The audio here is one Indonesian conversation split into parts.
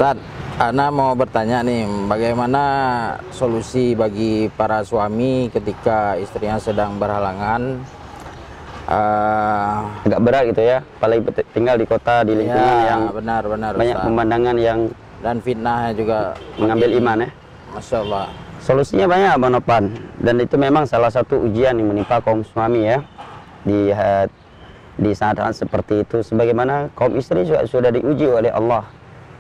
Ustaz, Ana mau bertanya nih, bagaimana solusi bagi para suami ketika istrinya sedang berhalangan? Agak berat gitu ya, apalagi tinggal di kota, di lingkungan yang benar banyak Ustaz. pemandangan yang Dan fitnahnya juga mengambil iman ya. Masya Allah. Solusinya banyak Abang Nopan, dan itu memang salah satu ujian yang menimpa kaum suami ya di saat-saat seperti itu. Sebagaimana kaum istri juga sudah diuji oleh Allah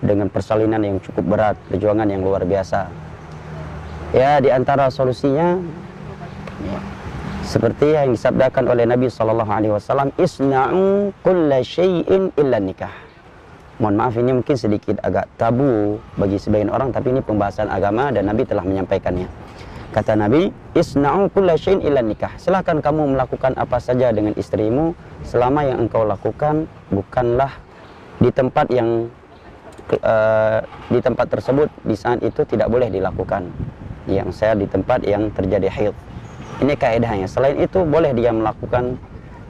dengan persalinan yang cukup berat, perjuangan yang luar biasa. Ya, di antara solusinya ya, seperti yang disabdakan oleh Nabi SAW, isna'u kulla syai'in illa nikah. Mohon maaf, ini mungkin sedikit agak tabu bagi sebagian orang, tapi ini pembahasan agama dan Nabi telah menyampaikannya. Kata Nabi, isna'u kulla syai'in illa nikah. Silahkan kamu melakukan apa saja dengan istrimu selama yang engkau lakukan bukanlah di tempat yang di tempat tersebut di saat itu tidak boleh dilakukan. Yang saya di tempat yang terjadi haid. Ini kaedahnya. Selain itu boleh dia melakukan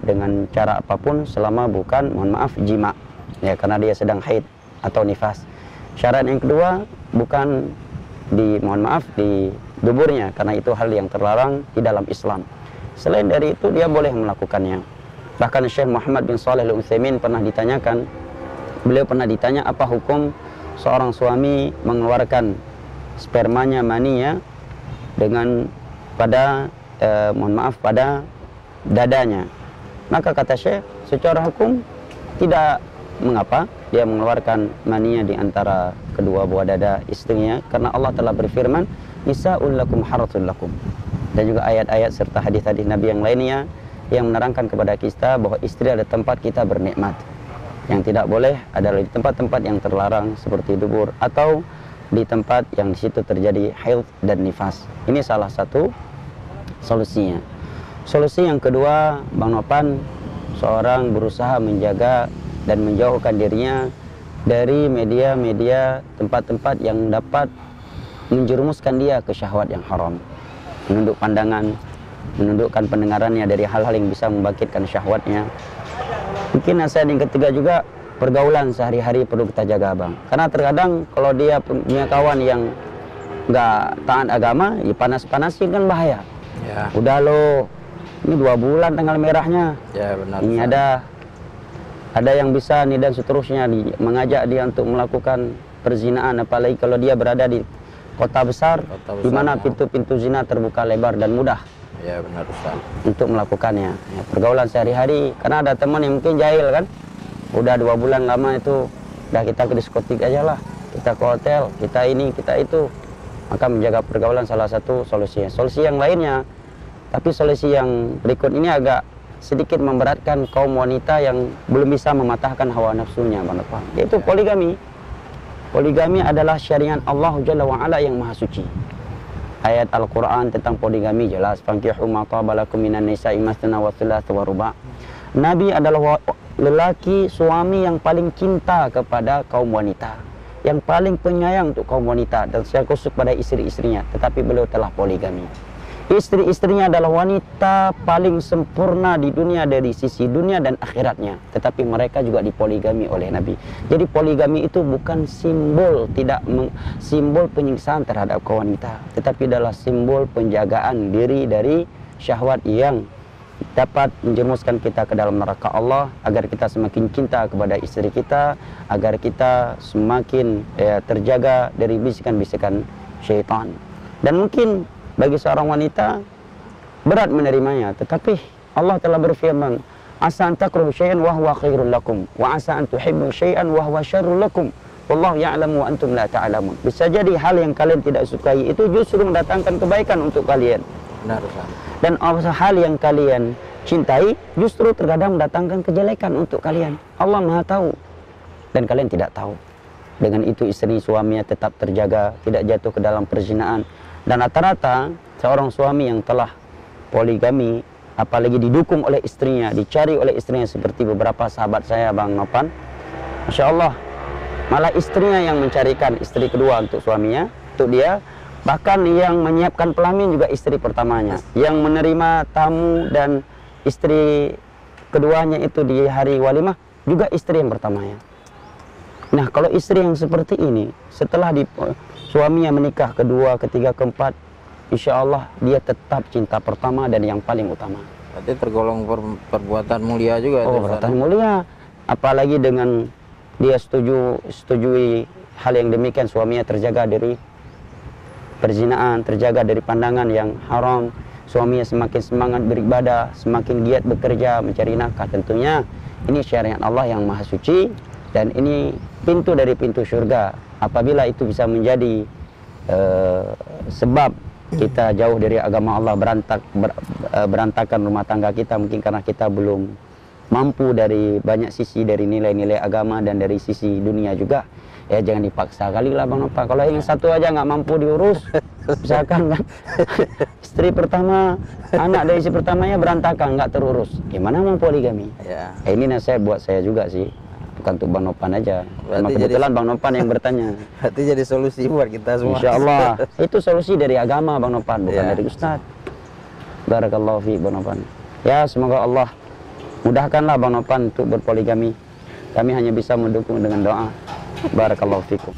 dengan cara apapun selama bukan, mohon maaf, jima. Ya, karena dia sedang haid atau nifas. Syarat yang kedua bukan mohon maaf, di duburnya, karena itu hal yang terlarang di dalam Islam. Selain dari itu dia boleh melakukannya. Bahkan Syekh Muhammad bin Shalih Al-Utsaimin pernah ditanyakan, beliau pernah ditanya apa hukum seorang suami mengeluarkan spermanya, maninya dengan pada mohon maaf, pada dadanya. Maka kata Syekh, secara hukum tidak mengapa dia mengeluarkan maninya di antara kedua buah dada istrinya, karena Allah telah berfirman, nisa'ul lakum haratul lakum. Dan juga ayat-ayat serta hadis-hadis Nabi yang lainnya yang menerangkan kepada kita bahwa istri ada tempat kita bernikmat. Yang tidak boleh adalah di tempat-tempat yang terlarang seperti dubur atau di tempat yang di situ terjadi haid dan nifas. Ini salah satu solusinya. Solusi yang kedua, Bang Nopan, seorang berusaha menjaga dan menjauhkan dirinya dari media-media, tempat-tempat yang dapat menjerumuskan dia ke syahwat yang haram, menunduk pandangan, menundukkan pendengarannya dari hal-hal yang bisa membangkitkan syahwatnya. Mungkin nasihat yang ketiga juga, pergaulan sehari-hari perlu kita jaga, Bang. Karena terkadang kalau dia punya kawan yang nggak taat agama, ya panas-panasin kan bahaya. Ya. Udah lo, ini 2 bulan tanggal merahnya. Ya, benar. Ini ada yang bisa nih dan seterusnya mengajak dia untuk melakukan perzinaan, apalagi kalau dia berada di kota besar di mana pintu-pintu zina terbuka lebar dan mudah. Ya, benar Ustaz. Untuk melakukannya. Ya, pergaulan sehari-hari, karena ada teman yang mungkin jahil kan. Udah 2 bulan lama itu, udah kita ke diskotik aja lah, kita ke hotel, kita ini, kita itu. Maka menjaga pergaulan salah satu solusinya. Solusi yang lainnya, tapi solusi yang berikut ini agak sedikit memberatkan kaum wanita yang belum bisa mematahkan hawa nafsunya, yaitu poligami. Poligami adalah syariat Allah Jalla wa'ala yang maha suci. Ayat Al-Quran tentang poligami jelas, fankihu ma taba lakum minan nisa'i masna wa thulatha wa ruba'. Nabi adalah lelaki, suami yang paling cinta kepada kaum wanita, yang paling penyayang untuk kaum wanita dan secara khusus pada istri-istrinya, tetapi beliau telah poligami. Istri-istrinya adalah wanita paling sempurna di dunia dari sisi dunia dan akhiratnya, tetapi mereka juga dipoligami oleh Nabi. Jadi poligami itu bukan simbol simbol penyiksaan terhadap kaum wanita, tetapi adalah simbol penjagaan diri dari syahwat yang dapat menjerumuskan kita ke dalam neraka Allah, agar kita semakin cinta kepada istri kita, agar kita semakin terjaga dari bisikan-bisikan syaitan. Dan mungkin bagi seorang wanita berat menerimanya, tetapi Allah telah berfirman, asa an takrahu syai'an wa huwa khairul lakum wa asa an tuhibbu syai'an wa huwa syarrul lakum wallahu ya'lamu wa antum la ta'lamun. Bisa jadi hal yang kalian tidak sukai itu justru mendatangkan kebaikan untuk kalian. Benar Ustaz. Dan hal yang kalian cintai justru terkadang mendatangkan kejelekan untuk kalian. Allah Maha tahu dan kalian tidak tahu. Dengan itu istri suaminya tetap terjaga, tidak jatuh ke dalam perzinahan. Dan rata-rata seorang suami yang telah poligami, apalagi didukung oleh istrinya, dicari oleh istrinya seperti beberapa sahabat saya, Bang Nopan, Masya Allah, malah istrinya yang mencarikan istri kedua untuk suaminya, untuk dia. Bahkan yang menyiapkan pelamin juga istri pertamanya, yang menerima tamu dan istri keduanya itu di hari walimah juga istri yang pertamanya. Nah, kalau istri yang seperti ini, setelah suaminya menikah kedua, ketiga, keempat, insya Allah dia tetap cinta pertama dan yang paling utama. Berarti tergolong perbuatan mulia juga. Oh, perbuatan mulia. Apalagi dengan dia setujui hal yang demikian, suaminya terjaga dari perzinaan, terjaga dari pandangan yang haram, suaminya semakin semangat beribadah, semakin giat bekerja, mencari nafkah. Tentunya ini syariat Allah yang maha suci, dan ini pintu dari pintu surga. Apabila itu bisa menjadi sebab kita jauh dari agama Allah, berantakan rumah tangga kita, mungkin karena kita belum mampu dari banyak sisi, dari nilai-nilai agama dan dari sisi dunia juga, ya jangan dipaksa kali lah Bang Nopal. Kalau yang satu aja nggak mampu diurus, misalkan kan istri pertama, anak dari istri pertamanya berantakan, nggak terurus, gimana mau poligami? Ya. Ini nasihat buat saya juga sih, bukan untuk Bang Nopan aja. Cuma kebetulan Bang Nopan yang bertanya. Berarti jadi solusi buat kita semua. Insya Allah. Itu solusi dari agama Bang Nopan, bukan Ya. dari Ustadz. Barakallahu fi Bang Nopan. Ya, semoga Allah mudahkanlah Bang Nopan untuk berpoligami. Kami hanya bisa mendukung dengan doa. Barakallahu fikum.